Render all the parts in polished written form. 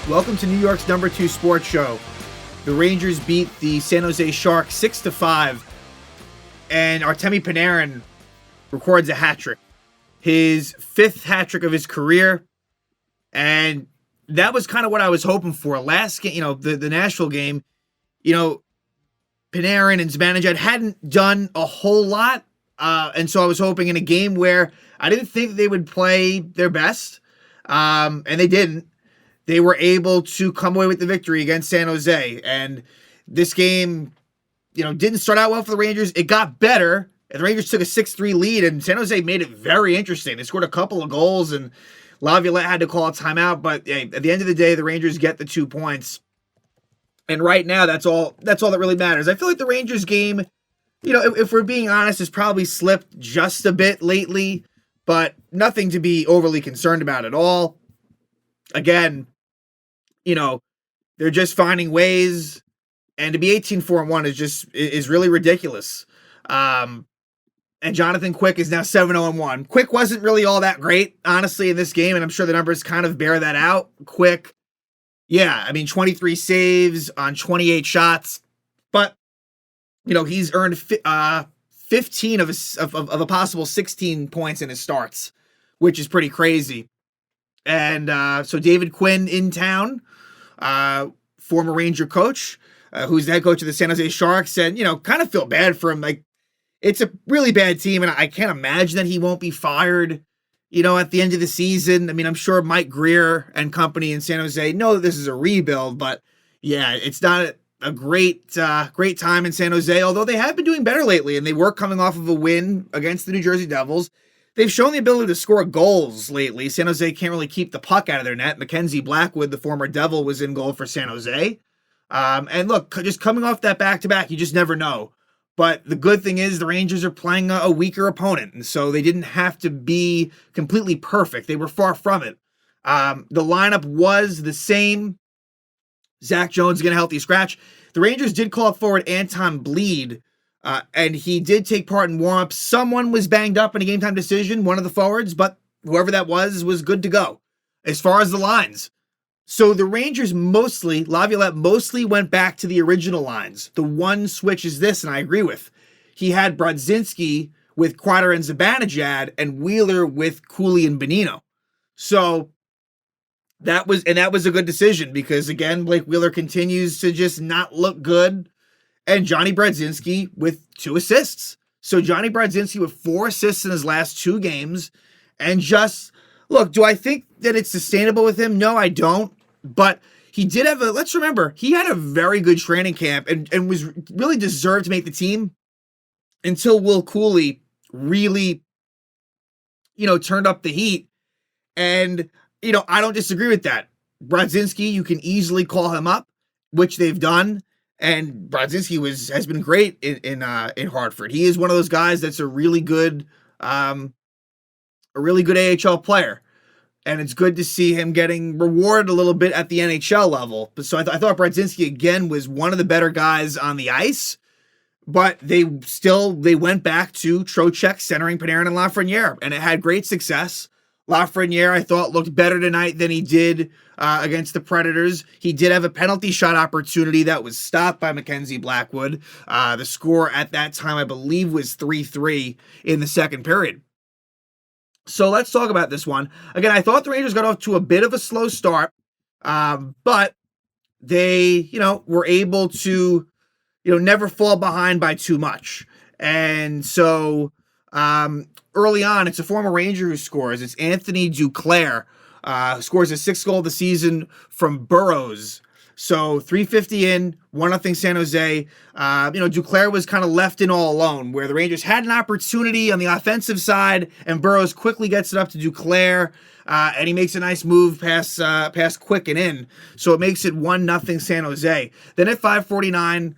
Welcome to New York's #2 sports show. The Rangers beat the San Jose Sharks 6-5, and Artemi Panarin records a hat trick, his 5th hat trick of his career, and that was kind of what I was hoping for. Last game, the Nashville game, Panarin and Zibanejad hadn't done a whole lot, and so I was hoping in a game where I didn't think they would play their best, and they didn't. They were able to come away with the victory against San Jose. And this game, didn't start out well for the Rangers. It got better. And the Rangers took a 6-3 lead, and San Jose made it very interesting. They scored a couple of goals, and Laviolette had to call a timeout. But hey, at the end of the day, the Rangers get the 2 points. And right now, that's all that really matters. I feel like the Rangers game, if we're being honest, has probably slipped just a bit lately, but nothing to be overly concerned about at all. Again, they're just finding ways, and to be 18-4-1 is really ridiculous. And Jonathan Quick is now 7-0-1. Quick wasn't really all that great, honestly, in this game, and I'm sure the numbers kind of bear that out. Quick, 23 saves on 28 shots, but he's earned 15 of a possible 16 points in his starts, which is pretty crazy. And so David Quinn in town, former Ranger coach, who's the head coach of the San Jose Sharks, said, kind of feel bad for him. Like, it's a really bad team, and I can't imagine that he won't be fired, at the end of the season. I mean, I'm sure Mike Greer and company in San Jose know that this is a rebuild, but yeah, it's not a great time in San Jose, although they have been doing better lately, and they were coming off of a win against the New Jersey Devils. They've shown the ability to score goals lately. San Jose can't really keep the puck out of their net. Mackenzie Blackwood, the former Devil, was in goal for San Jose. And look, just coming off that back-to-back, you just never know. But the good thing is the Rangers are playing a weaker opponent, and so they didn't have to be completely perfect. They were far from it. The lineup was the same. Zach Jones getting a healthy scratch. The Rangers did call up forward Anton Bleed, and he did take part in warm-ups. Someone was banged up in a game-time decision, one of the forwards, but whoever that was good to go. As far as the lines, so the Rangers Laviolette mostly went back to the original lines. The one switch is this, and I agree with. He had Brodzinski with Quater and Zibanejad, and Wheeler with Cooley and Bonino. So that was a good decision because, again, Blake Wheeler continues to just not look good. And Jonny Brodzinski with 2 assists. So Jonny Brodzinski with 4 assists in his last 2 games. And look, do I think that it's sustainable with him? No, I don't. But he did have let's remember, he had a very good training camp and was really deserved to make the team until Will Cooley really, turned up the heat. And, I don't disagree with that. Brodzinski, you can easily call him up, which they've done. And Brodzinski has been great in Hartford. He is one of those guys that's a really good AHL player, and it's good to see him getting rewarded a little bit at the NHL level. So I thought Brodzinski again was one of the better guys on the ice, but they went back to Trocheck centering Panarin and Lafreniere, and it had great success. Lafreniere, I thought, looked better tonight than he did against the Predators. He did have a penalty shot opportunity that was stopped by Mackenzie Blackwood. The score at that time, I believe, was 3-3 in the second period. So let's talk about this one. Again, I thought the Rangers got off to a bit of a slow start, but they, were able to, never fall behind by too much. And so early on, it's a former Ranger who scores. It's Anthony Duclair, who scores his 6th goal of the season from Burrows. So 3:50 in, 1-0 San Jose. Duclair was kind of left in all alone, where the Rangers had an opportunity on the offensive side, and Burrows quickly gets it up to Duclair, and he makes a nice move past Quick and in. So it makes it 1-0 San Jose. Then at 5:49,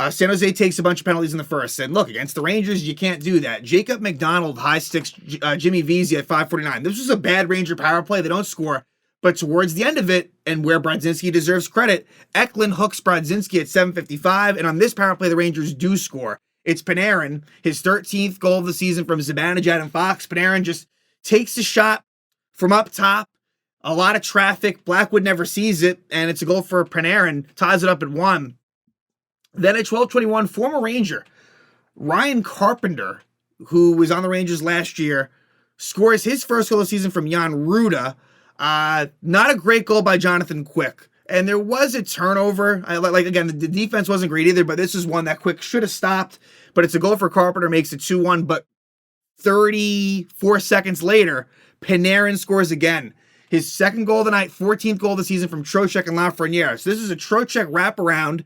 San Jose takes a bunch of penalties in the first. And look, against the Rangers, you can't do that. Jacob McDonald high sticks Jimmy Vesey at 5:49. This was a bad Ranger power play. They don't score. But towards the end of it, and where Brodzinski deserves credit, Eklund hooks Brodzinski at 7:55. And on this power play, the Rangers do score. It's Panarin, his 13th goal of the season from Zibanejad and Fox. Panarin just takes a shot from up top, A lot of traffic. Blackwood never sees it, and it's a goal for Panarin. Ties it up at 1. Then at 12:21, former Ranger Ryan Carpenter, who was on the Rangers last year, scores his first goal of the season from Jan Ruda. Not a great goal by Jonathan Quick. And there was a turnover. Again, the defense wasn't great either, but this is one that Quick should have stopped. But it's a goal for Carpenter, makes it 2-1. But 34 seconds later, Panarin scores again. His second goal of the night, 14th goal of the season from Trocheck and Lafreniere. So this is a Trocheck wraparound,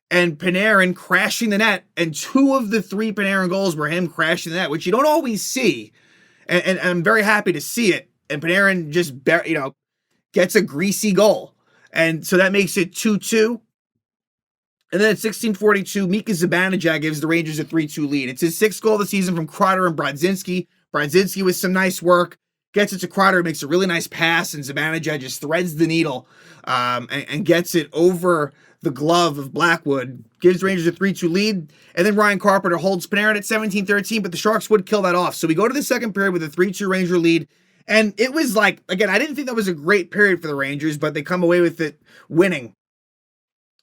and Panarin crashing the net. And 2 of the 3 Panarin goals were him crashing the net, which you don't always see. And I'm very happy to see it. And Panarin just, gets a greasy goal. And so that makes it 2-2. And then at 16:42, Mika Zibanejad gives the Rangers a 3-2 lead. It's his 6th goal of the season from Kreider and Brodzinski. Brodzinski with some nice work. Gets it to Kreider, makes a really nice pass, and Zibanejad just threads the needle and gets it over the glove of Blackwood. Gives the Rangers a 3-2 lead. And then Ryan Carpenter holds Panarin at 17-13, but the Sharks would kill that off. So we go to the second period with a 3-2 Ranger lead. And it was like, again, I didn't think that was a great period for the Rangers, but they come away with it winning.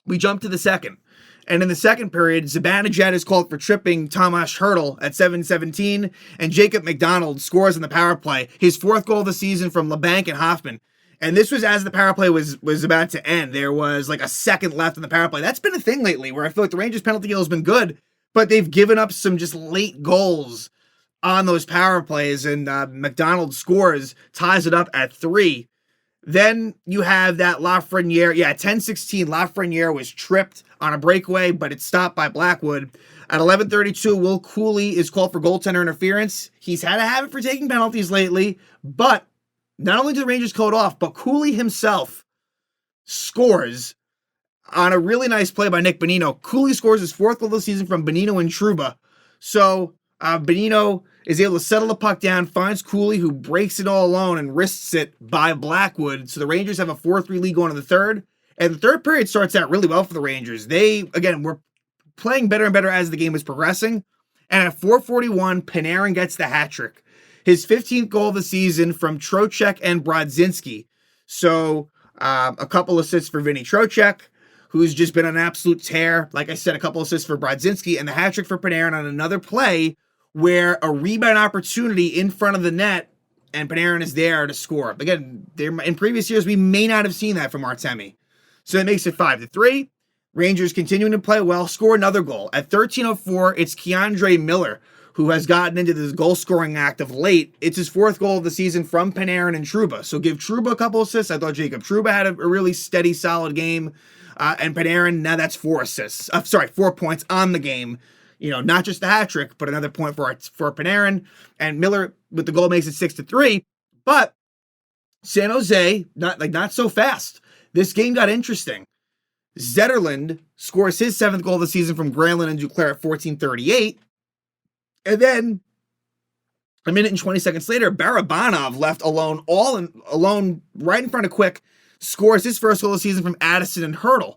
We jump to the second. And in the second period, Zibanejad is called for tripping Tomas Hertl at 7:17, and Jacob McDonald scores on the power play, his 4th goal of the season from LeBanc and Hoffman. And this was as the power play was about to end. There was like a second left in the power play. That's been a thing lately where I feel like the Rangers penalty kill has been good, but they've given up some just late goals on those power plays, and McDonald scores, ties it up at 3. Then you have that Lafreniere. 10:16, Lafreniere was tripped on a breakaway, but it's stopped by Blackwood. At 11:32, Will Cooley is called for goaltender interference. He's had a habit for taking penalties lately, but not only do the Rangers call it off, but Cooley himself scores on a really nice play by Nick Bonino. Cooley scores his 4th goal of the season from Bonino and Trouba. So Bonino is able to settle the puck down, finds Cooley, who breaks it all alone and wrists it by Blackwood. So the Rangers have a 4-3 lead going to the third. And the third period starts out really well for the Rangers. They, again, were playing better and better as the game was progressing. And at 4:41, Panarin gets the hat trick. His 15th goal of the season from Trocheck and Brodzinski. So a couple assists for Vinny Trocheck, who's just been an absolute tear. Like I said, a couple assists for Brodzinski, and the hat trick for Panarin on another play where a rebound opportunity in front of the net, and Panarin is there to score. Again, in previous years, we may not have seen that from Artemi. So that makes it 5-3. Rangers continuing to play well, score another goal. At 13:04, it's Keandre Miller, who has gotten into this goal-scoring act of late. It's his 4th goal of the season from Panarin and Trouba. So give Trouba a couple assists. I thought Jacob Trouba had a really steady, solid game. And Panarin, now that's 4 assists. 4 points on the game. Not just the hat trick, but another point for Panarin. And Miller with the goal makes it 6-3. But San Jose, not so fast. This game got interesting. Zetterlund scores his 7th goal of the season from Granlund and Duclair at 14:38. And then a minute and 20 seconds later, Barabanov left alone right in front of Quick, scores his first goal of the season from Addison and Hertl.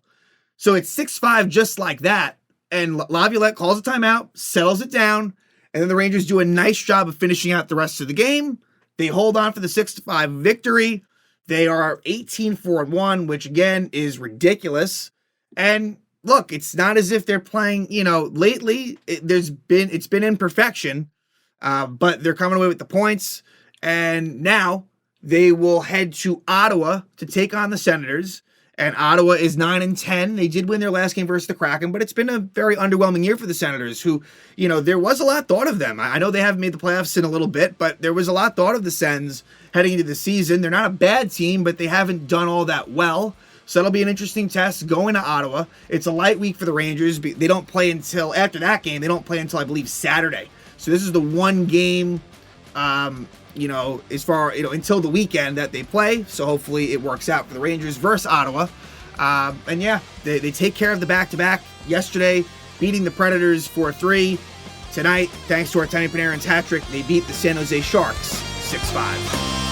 So it's 6-5 just like that. And Laviolette calls a timeout, settles it down, and then the Rangers do a nice job of finishing out the rest of the game. They hold on for the 6-5 victory. They are 18-4-1, which again is ridiculous. And look, it's not as if they're playing, lately it's been imperfection, but they're coming away with the points. And now they will head to Ottawa to take on the Senators. And Ottawa is 9-10. They did win their last game versus the Kraken, but it's been a very underwhelming year for the Senators, who, there was a lot thought of them. I know they haven't made the playoffs in a little bit, but there was a lot thought of the Sens heading into the season. They're not a bad team, but they haven't done all that well. So that'll be an interesting test going to Ottawa. It's a light week for the Rangers. They don't play until, after that game, they don't play until, I believe, Saturday. So this is the one game, as far, until the weekend that they play. So hopefully it works out for the Rangers versus Ottawa. They take care of the back-to-back yesterday, beating the Predators 4-3. Tonight, thanks to Artemi Panarin's hat trick, they beat the San Jose Sharks 6-5.